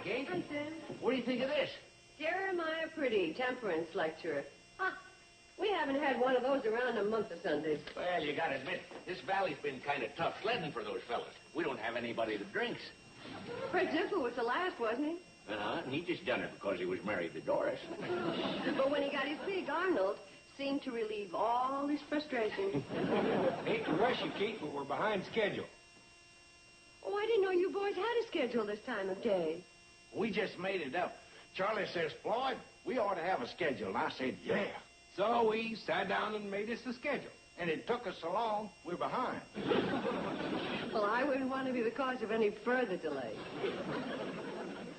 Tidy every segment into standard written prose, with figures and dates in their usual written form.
Kate. Hi, Sam. What do you think of this? Jeremiah Pretty, Temperance lecturer. Ha! We haven't had one of those around a month of Sundays. Well, you gotta admit, this valley's been kind of tough sledding for those fellas. We don't have anybody that drinks. Fred Zipper was the last, wasn't he? And he just done it because he was married to Doris. But when he got his pig, Arnold seemed to relieve all his frustration. Hate to rush you, Kate, but we're behind schedule. Oh, I didn't know you boys had a schedule this time of day. We just made it up. Charlie says, Floyd, we ought to have a schedule. And I said, yeah. So we sat down and made us a schedule. And it took us so long, we're behind. Well, I wouldn't want to be the cause of any further delay.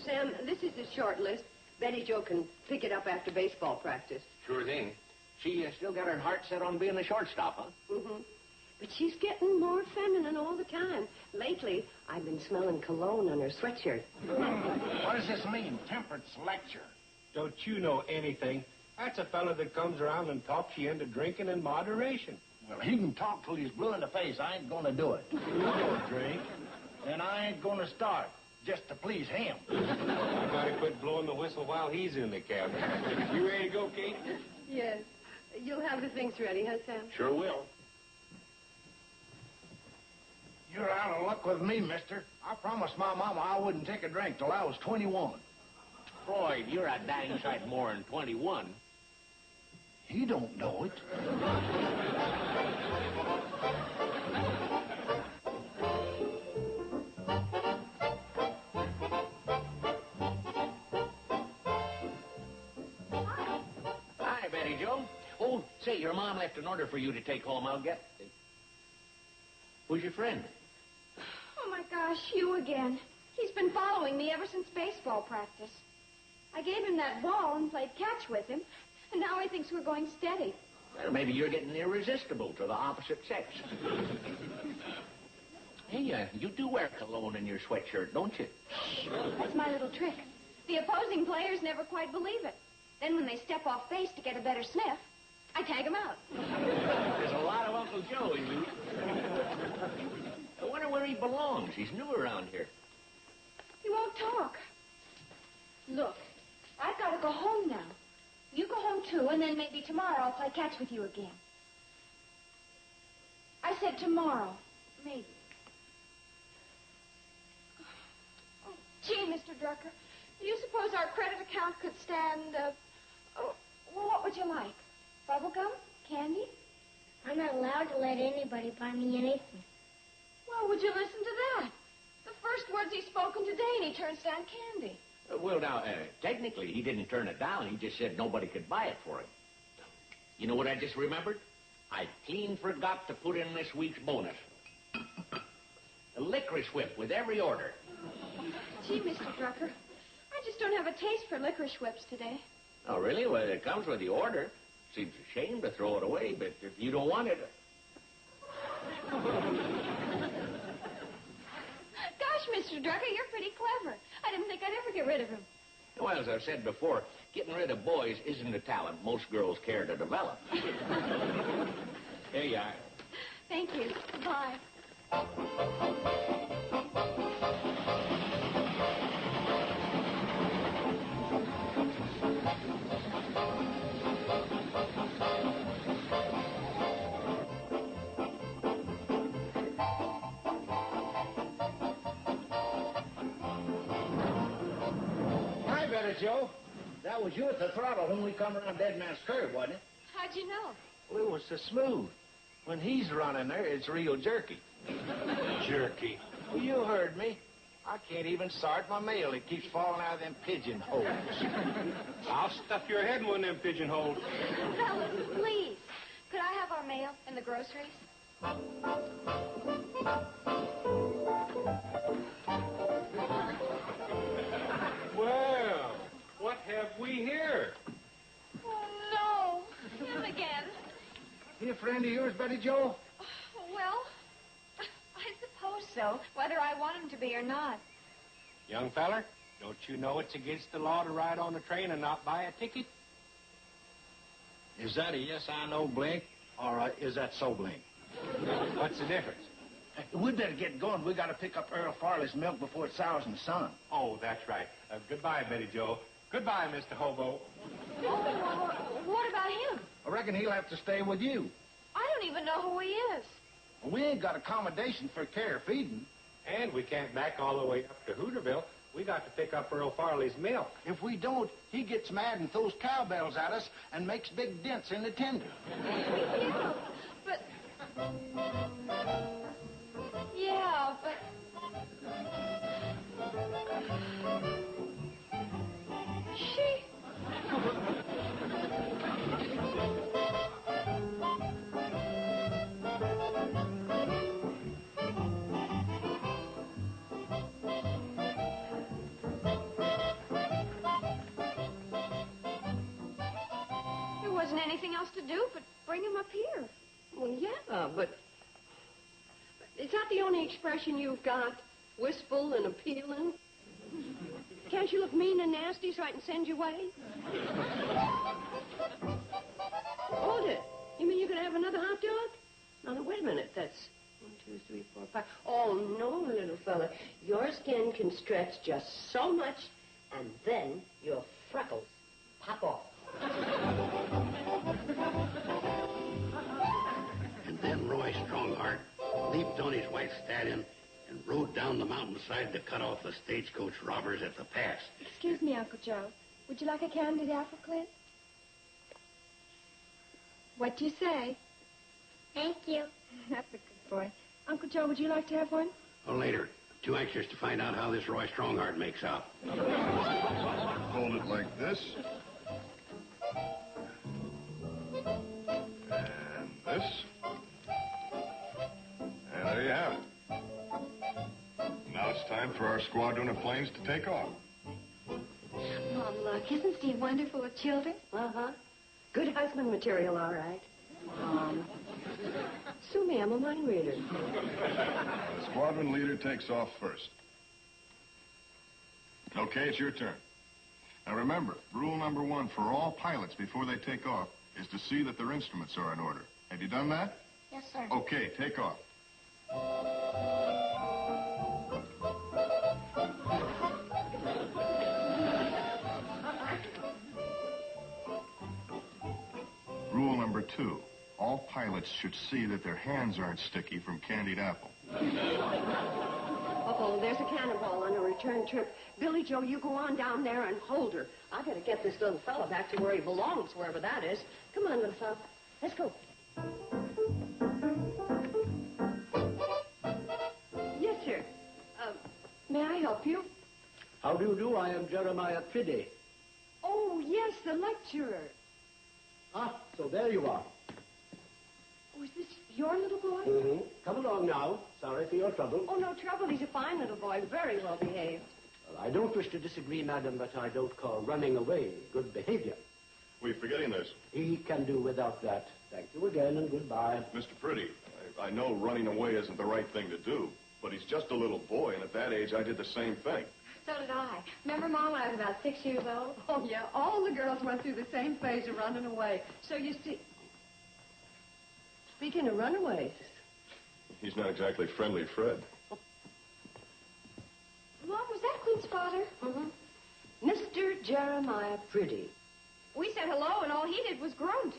Sam, this is a short list. Betty Jo can pick it up after baseball practice. Sure thing. She still got her heart set on being a shortstop, huh? Mm-hmm. But she's getting more feminine all the time. Lately, I've been smelling cologne on her sweatshirt. What does this mean, temperance lecture? Don't you know anything? That's a fella that comes around and talks you into drinking in moderation. Well, he can talk till he's blue in the face. I ain't gonna do it. You don't drink. And I ain't gonna start just to please him. I gotta quit blowing the whistle while he's in the cabin. You ready to go, Kate? Yes. You'll have the things ready, huh, Sam? Sure will. You're out of luck with me, mister. I promised my mama I wouldn't take a drink till I was 21. Floyd, you're a dang sight more than 21. He don't know it. Hi, Betty Jo. Oh, say, your mom left an order for you to take home. I'll get it. Who's your friend? Oh, my gosh, you again. He's been following me ever since baseball practice. I gave him that ball and played catch with him, and now he thinks we're going steady. Well, maybe you're getting irresistible to the opposite sex. Hey, you do wear cologne in your sweatshirt, don't you? That's my little trick. The opposing players never quite believe it. Then when they step off base to get a better sniff, I tag them out. There's a lot of Uncle Joe in you. I wonder where he belongs. He's new around here. He won't talk. Look, I've got to go home now. You go home, too, and then maybe tomorrow I'll play catch with you again. I said tomorrow. Maybe. Oh, gee, Mr. Drucker, do you suppose our credit account could stand, well, what would you like? Bubble gum? Candy? I'm not allowed to let anybody buy me anything. Well, would you listen to that? The first words he's spoken today, and he turns down candy. Well, now, technically, he didn't turn it down. He just said nobody could buy it for him. You know what I just remembered? I clean forgot to put in this week's bonus. A licorice whip with every order. Gee, Mr. Drucker, I just don't have a taste for licorice whips today. Oh, really? Well, it comes with the order. Seems a shame to throw it away, but if you don't want it... Gosh, Mr. Drucker, you're pretty clever. I didn't think I'd ever get rid of him. Well, as I've said before, getting rid of boys isn't a talent most girls care to develop. Here you are. Thank you. Bye. Joe, that was you at the throttle when we come around Dead Man's Curve, wasn't it? How'd you know? Well, it was so smooth. When he's running there, it's real jerky. Jerky. Well, you heard me. I can't even sort my mail. It keeps falling out of them pigeonholes. I'll stuff your head in one of them pigeonholes. Fellas, please. Could I have our mail and the groceries? Well, what have we here? Oh, no. Him again. He a friend of yours, Betty Jo? Well, I suppose so, whether I want him to be or not. Young feller, don't you know it's against the law to ride on a train and not buy a ticket? Is that a yes, I know blink, or is that so blink? What's the difference? We'd better get going. We got to pick up Earl Farley's milk before it sours in the sun. Oh, that's right. Goodbye, Betty Jo. Goodbye, Mr. Hobo. Oh, what about him? I reckon he'll have to stay with you. I don't even know who he is. We ain't got accommodation for care feeding. And we can't back all the way up to Hooterville. We got to pick up Earl Farley's milk. If we don't, he gets mad and throws cowbells at us and makes big dents in the tender. Yeah, but... Yeah, but... She... There wasn't anything else to do but bring him up here. Well, yeah, but is that the only expression you've got? Wistful and appealing? Can't you look mean and nasty so I can send you away? Hold it. You mean you can have another hot dog? Now, wait a minute. That's 1, 2, 3, 4, 5. Oh, no, little fella. Your skin can stretch just so much, and then your freckles pop off. And then Roy Strongheart leaped on his white stallion and rode down the mountainside to cut off the stagecoach robbers at the pass. Excuse me, Uncle Joe. Would you like a candied apple, Clint? What do you say? Thank you. That's a good boy. Uncle Joe, would you like to have one? Oh, later. Too anxious to find out how this Roy Strongheart makes out. Hold it like this. And this. And there you have it. Now it's time for our squadron of planes to take off. Mom, look, isn't Steve wonderful with children? Uh-huh. Good husband material, all right. Sue me, I'm a mind reader. The squadron leader takes off first. Okay, it's your turn. Now remember, rule number 1 for all pilots before they take off is to see that their instruments are in order. Have you done that? Yes, sir. Okay, take off. Rule number 2, all pilots should see that their hands aren't sticky from candied apple. Uh-oh, there's a cannonball on a return trip. Billy Joe, you go on down there and hold her. I gotta get this little fella back to where he belongs, wherever that is. Come on, little fella. Let's go. Yes, sir. May I help you? How do you do? I am Jeremiah Priddy. Oh, yes, the lecturer. Ah, so there you are. Oh, is this your little boy? Mm-hmm. Come along now. Sorry for your trouble. Oh, no trouble. He's a fine little boy, very well behaved. Well, I don't wish to disagree, madam, but I don't call running away good behavior. We're forgetting this. He can do without that. Thank you again, and goodbye. Mr. Priddy, I know running away isn't the right thing to do, but he's just a little boy, and at that age, I did the same thing. So did I. Remember, Mom, when I was about 6 years old? Oh, yeah, all the girls went through the same phase of running away. So you see... Speaking of runaways... He's not exactly friendly, Fred. Mom, was that Clint's father? Mm-hmm. Mr. Jeremiah Priddy. We said hello, and all he did was grunt.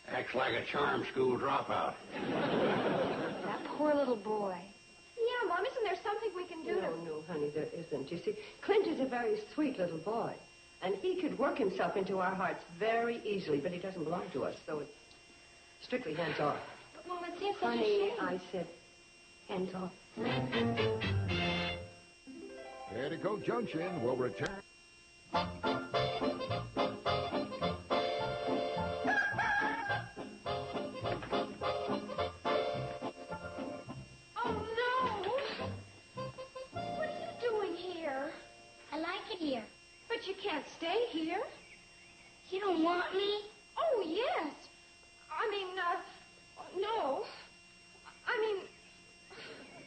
Acts like a charm school dropout. That poor little boy. Yeah, Mom, isn't there something we can do No, honey, there isn't. You see, Clint is a very sweet little boy, and he could work himself into our hearts very easily, but he doesn't belong to us, so it's strictly hands off. But, Mom, it seems such a Honey, shame. I said hands off. Petticoat Junction will return. Oh, no. What are you doing here? I like it here. But you can't stay here. You don't want me? Oh, yes. I mean, no. I mean,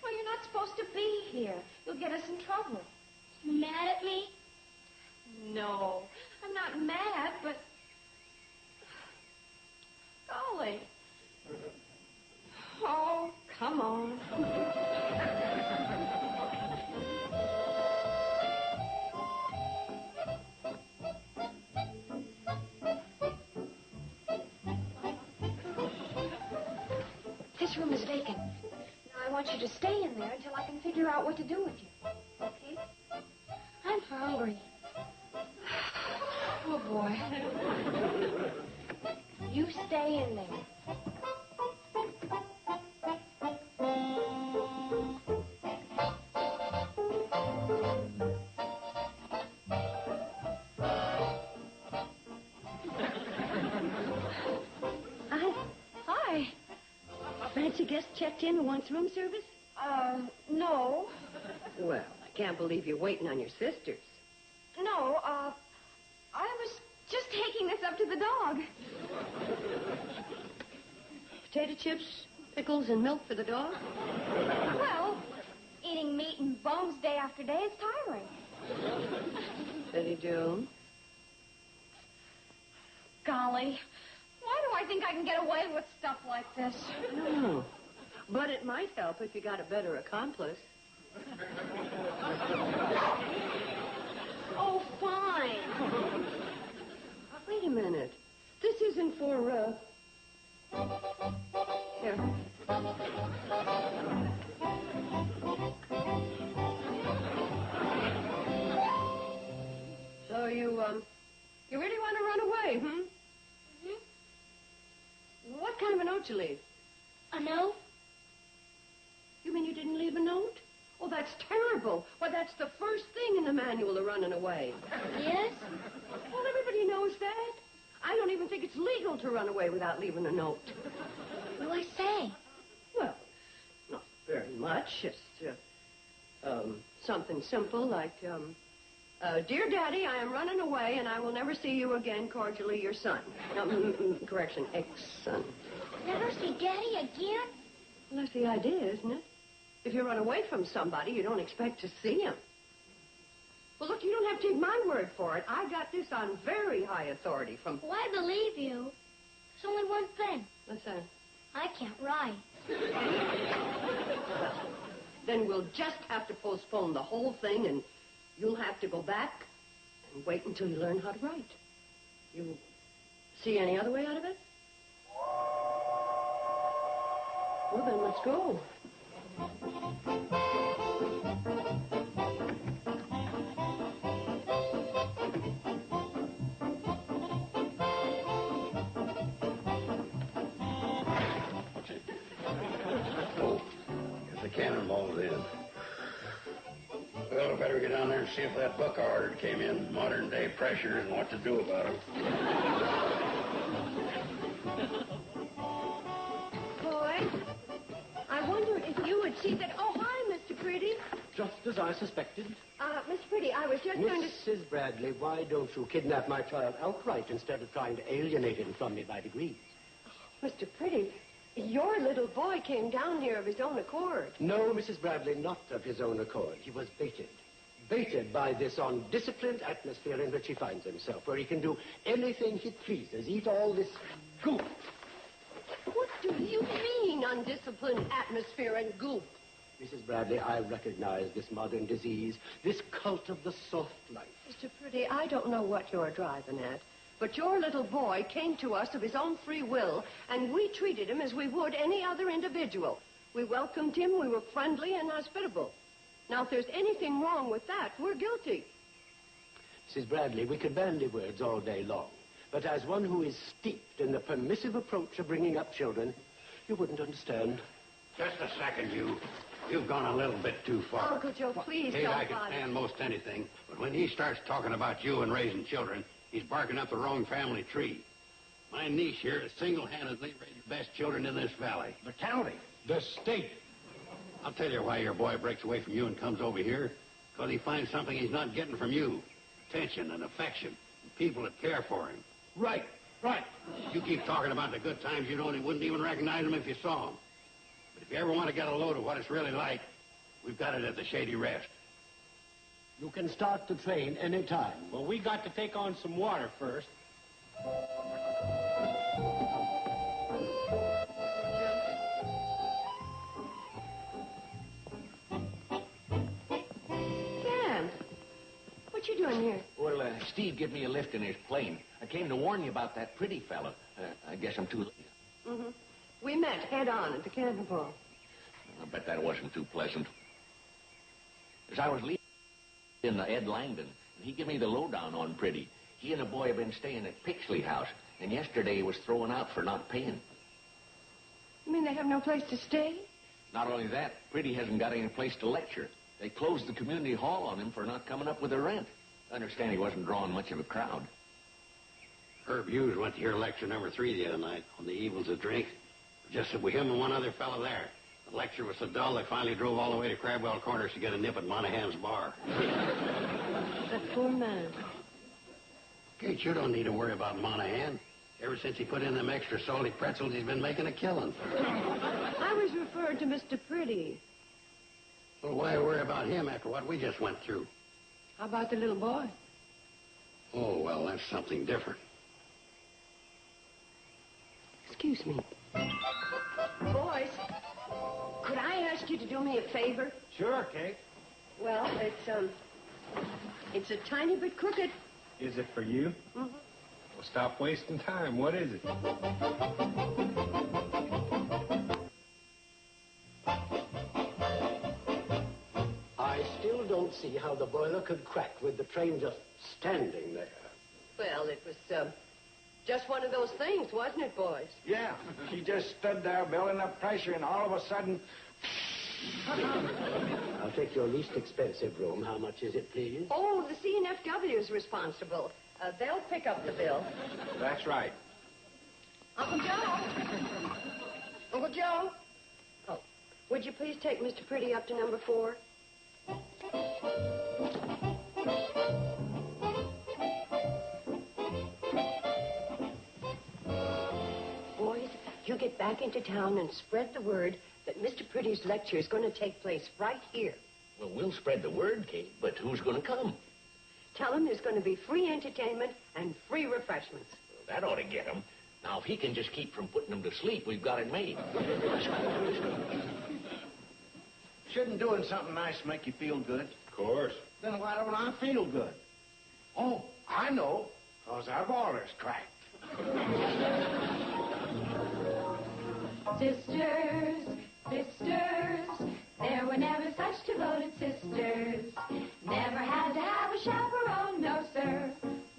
well, you're not supposed to be here. You'll get us in trouble. You mad at me? No, I'm not mad, but... Golly. Oh, come on. this room is vacant. Now, I want you to stay in there until I can figure out what to do with you. Okay? I'm hungry. Oh, boy. You stay in there. Hi. Fancy guest checked in and wants room service? No. Well, I can't believe you're waiting on your sisters. No, I was just taking this up to the dog. Potato chips, pickles, and milk for the dog? Well, eating meat and bones day after day is tiring. Betty Joe. Golly, why do I think I can get away with stuff like this? I don't know. But it might help if you got a better accomplice. Oh, fine. Wait a minute. This isn't for, Here. So you really want to run away, hmm? Mm-hmm. What kind of a note you leave? A note? You mean you didn't leave a note? Oh, that's terrible. Why, that's the first thing in the manual of running away. Yes? Well, everybody knows that. I don't even think it's legal to run away without leaving a note. What do I say? Well, not very much. Just, something simple like, Dear Daddy, I am running away and I will never see you again. Cordially, your son. No, correction, ex-son. Never see Daddy again? Well, that's the idea, isn't it? If you run away from somebody, you don't expect to see him. Well, look, you don't have to take my word for it. I got this on very high authority from... Why believe you? There's only one thing. What's that? I can't write. Well, then we'll just have to postpone the whole thing, and you'll have to go back and wait until you learn how to write. You see any other way out of it? Well, then let's go. The cannonball's in. Well, I better get down there and see if that book I ordered came in, Modern Day Pressure, and what to do about it. Boy, I wonder if you would see that... Oh, hi, Mr. Pretty. Just as I suspected. Mr. Pretty, I was just going to... Mrs. Bradley, why don't you kidnap my child outright instead of trying to alienate him from me by degrees? Mr. Pretty, your little boy came down here of his own accord. No, Mrs. Bradley, not of his own accord. He was baited. Baited by this undisciplined atmosphere in which he finds himself, where he can do anything he pleases, eat all this goop. What do you mean, undisciplined atmosphere and goop? Mrs. Bradley, I recognize this modern disease, this cult of the soft life. Mr. Pretty, I don't know what you're driving at, but your little boy came to us of his own free will, and we treated him as we would any other individual. We welcomed him, we were friendly and hospitable. Now, if there's anything wrong with that, we're guilty. Mrs. Bradley, we could bandy words all day long, but as one who is steeped in the permissive approach of bringing up children, you wouldn't understand. Just a second, you. You've gone a little bit too far. Uncle Joe, please Kate, don't I can bother. stand most anything, but when he starts talking about you and raising children, he's barking up the wrong family tree. My niece here has single-handedly raised the best children in this valley. The county. The state. I'll tell you why your boy breaks away from you and comes over here. Because he finds something he's not getting from you. Attention and affection. And people that care for him. Right. You keep talking about the good times you wouldn't even recognize them if you saw them. But if you ever want to get a load of what it's really like, we've got it at the Shady Rest. You can start the train any time. Well, we got to take on some water first. Sam, what you doing here? Well, Steve gave me a lift in his plane. I came to warn you about that Pretty fella. I guess I'm too late. Mm-hmm. We we met head-on at the cannonball. I bet that wasn't too pleasant. As I was leaving Ed Langdon, he gave me the lowdown on Pretty. He and a boy have been staying at Pixley House, and yesterday he was thrown out for not paying. You mean they have no place to stay? Not only that, Pretty hasn't got any place to lecture. They closed the community hall on him for not coming up with the rent. I understand he wasn't drawing much of a crowd. Herb Hughes went to hear lecture number 3 the other night on the evils of drink. Just with him and one other fellow there. The lecture was so dull they finally drove all the way to Crabwell Corners to get a nip at Monahan's bar. That poor man. Kate, you don't need to worry about Monahan. Ever since he put in them extra salty pretzels, he's been making a killing. I was referring to Mr. Pretty. Well, why worry about him after what we just went through? How about the little boy? Oh, well, that's something different. Excuse me. Boys, could I ask you to do me a favor? Sure, Kate. Well, it's a tiny bit crooked. Is it for you? Mm-hmm. Well, stop wasting time. What is it? I still don't see how the boiler could crack with the train just standing there. Well, it was just one of those things, wasn't it, boys? Yeah, she just stood there building up pressure, and all of a sudden... I'll take your least expensive room. How much is it, please? Oh, the C&FW is responsible. They'll pick up the bill. That's right. Uncle Joe? Uncle Joe? Oh, would you please take Mr. Pretty up to number 4? Boys, you get back into town and spread the word that Mr. Pretty's lecture is going to take place right here. Well, we'll spread the word, Kate, but who's going to come? Tell him there's going to be free entertainment and free refreshments. Well, that ought to get him. Now, if he can just keep from putting them to sleep, we've got it made. Shouldn't doing something nice make you feel good? Of course. Then why don't I feel good? Oh, I know, 'cause our boiler's cracked. Sisters, sisters, there were never such devoted sisters. Never had to have a chaperone, no sir.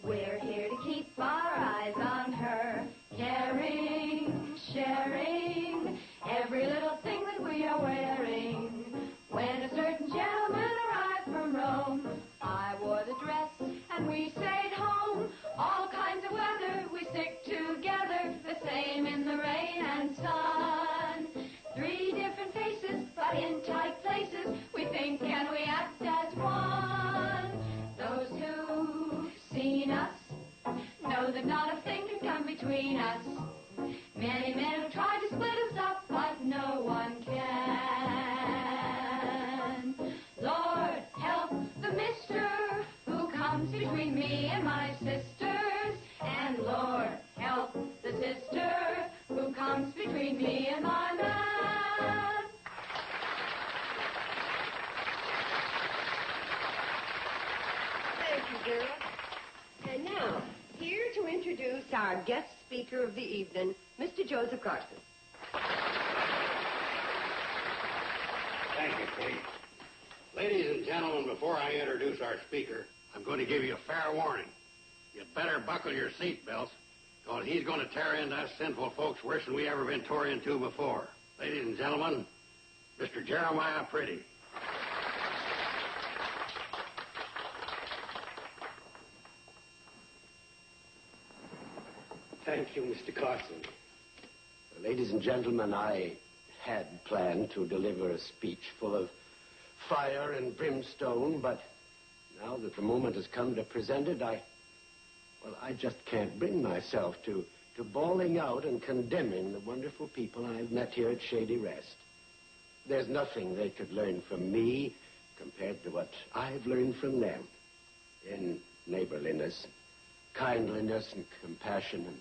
We're here to keep our eyes on her. Caring, sharing, every little thing that we are wearing. When a certain gentleman arrived from Rome, I wore the dress and we stayed home. All kinds of weather, we stick together, the same in the rain and sun. 3 different faces, but in tight places, we think and we act as one. Those who've seen us know that not a thing can come between us. Many men have tried to split us up, but no one can. Lord, help the mister who comes between me and my sisters. And Lord, help the sister who comes between me and my man. Thank you, girl. And now, here to introduce our guest speaker of the evening, Mr. Joseph Carson. Thank you, Kate. Ladies and gentlemen, before I introduce our speaker, I'm going to give you a fair warning. You'd better buckle your seatbelts, because he's going to tear into us sinful folks worse than we ever been tore into before. Ladies and gentlemen, Mr. Jeremiah Pretty. Thank you, Mr. Carson. Ladies and gentlemen, I had planned to deliver a speech full of fire and brimstone, but now that the moment has come to present it, I just can't bring myself to bawling out and condemning the wonderful people I've met here at Shady Rest. There's nothing they could learn from me compared to what I've learned from them in neighborliness, kindliness, and compassion, and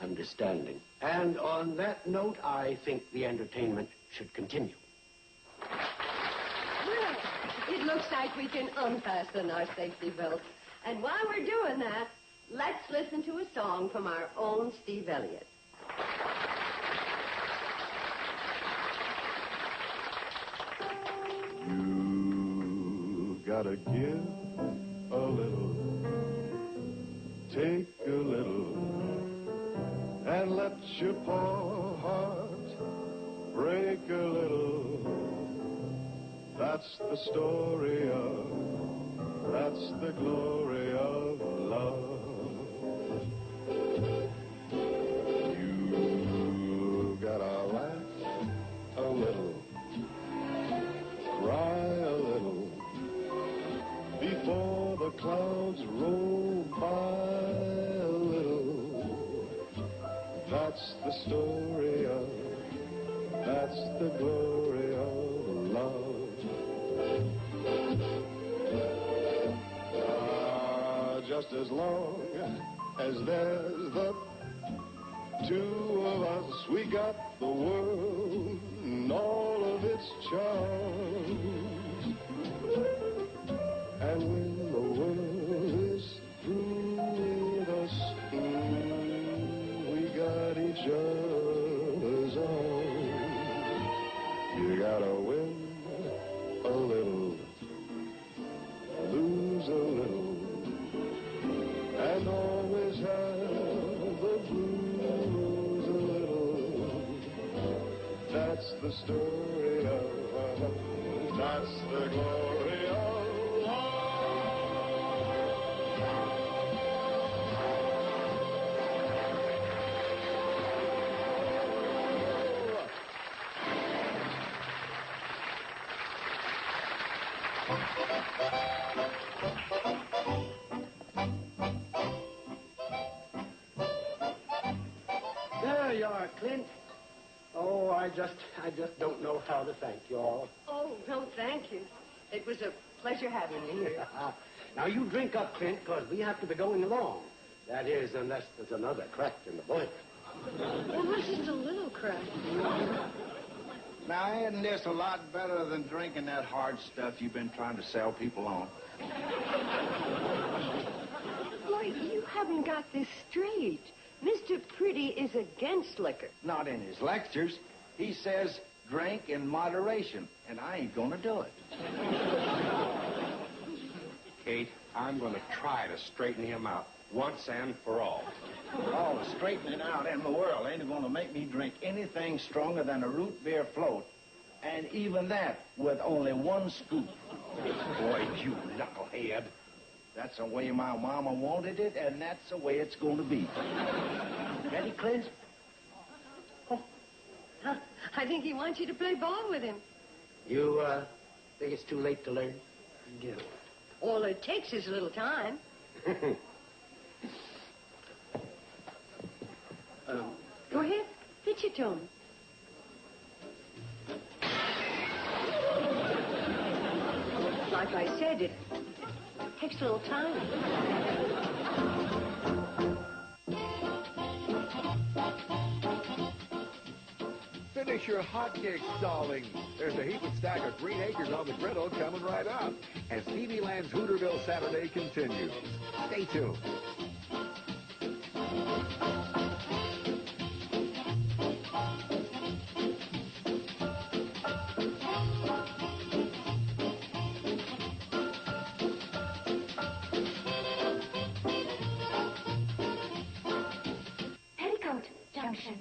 understanding. And on that note, I think the entertainment should continue. Well, it looks like we can unfasten our safety belts. And while we're doing that, let's listen to a song from our own Steve Elliott. gotta give a little, take a little, and let your poor heart break a little. That's the story of, that's the glory of love. You gotta laugh a little, cry a little, before the clouds roll by a little. That's the story of, that's the glory of love. Just as long as there's the two of us, we got the world and all of its charms. And when the world is through with us, we got each other's arms. You gotta win a little, lose a little, and always have the blues a little. That's the story of, that's the glory of There you are, Clint. Oh, I just don't know how to thank you all. Oh, no, thank you. It was a pleasure having you here. Now, you drink up, Clint, because we have to be going along. That is, unless there's another crack in the boiler. Well, this is a little crack. Now, isn't this a lot better than drinking that hard stuff you've been trying to sell people on? Boy, you haven't got this straight. Mr. Pretty is against liquor. Not in his lectures. He says drink in moderation, and I ain't gonna do it. Kate, I'm going to try to straighten him out once and for all. All the straightening out in the world ain't gonna make me drink anything stronger than a root beer float, and even that with only one scoop. Boy, you knucklehead. That's the way my mama wanted it, and that's the way it's going to be. Ready, Clint? Oh, I think he wants you to play ball with him. You, think it's too late to learn? I do. All it takes is a little time. Go ahead. Pitch it to him. Like I said, it takes a little time. Finish your hotcakes, darling. There's a heaping stack of green acres on the griddle coming right up as TV Land's Hooterville Saturday continues. Stay tuned. Petticoat Junction.